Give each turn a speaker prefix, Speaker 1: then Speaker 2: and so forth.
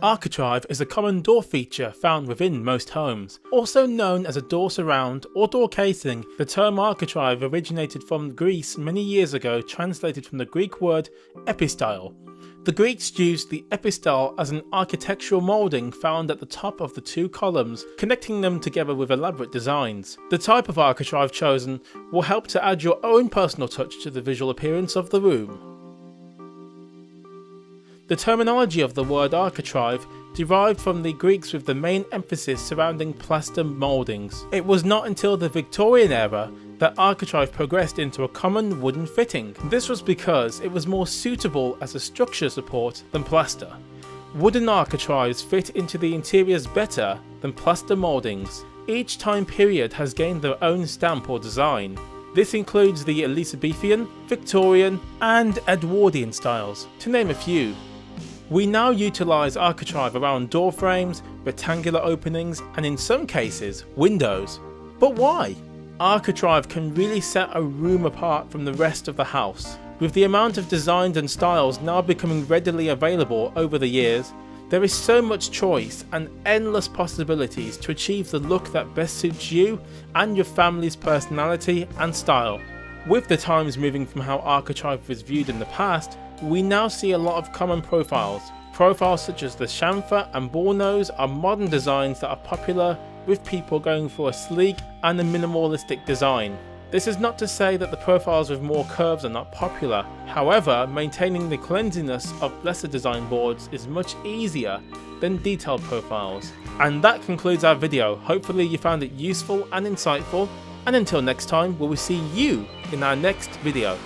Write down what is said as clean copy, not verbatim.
Speaker 1: Architrave is a common door feature found within most homes. Also known as a door surround or door casing, the term architrave originated from Greece many years ago, translated from the Greek word epistyle. The Greeks used the epistyle as an architectural moulding found at the top of the two columns, connecting them together with elaborate designs. The type of architrave chosen will help to add your own personal touch to the visual appearance of the room. The terminology of the word architrave derived from the Greeks, with the main emphasis surrounding plaster mouldings. It was not until the Victorian era that architrave progressed into a common wooden fitting. This was because it was more suitable as a structure support than plaster. Wooden architraves fit into the interiors better than plaster mouldings. Each time period has gained their own stamp or design. This includes the Elizabethan, Victorian and Edwardian styles, to name a few. We now utilise architrave around door frames, rectangular openings and in some cases, windows. But why? Architrave can really set a room apart from the rest of the house. With the amount of designs and styles now becoming readily available over the years, there is so much choice and endless possibilities to achieve the look that best suits you and your family's personality and style. With the times moving from how architrave was viewed in the past, we now see a lot of common profiles. Profiles such as the chamfer and ball nose are modern designs that are popular, with people going for a sleek and a minimalistic design. This is not to say that the profiles with more curves are not popular. However, maintaining the cleanliness of lesser design boards is much easier than detailed profiles. And that concludes our video. Hopefully you found it useful and insightful, and until next time we will see you in our next video.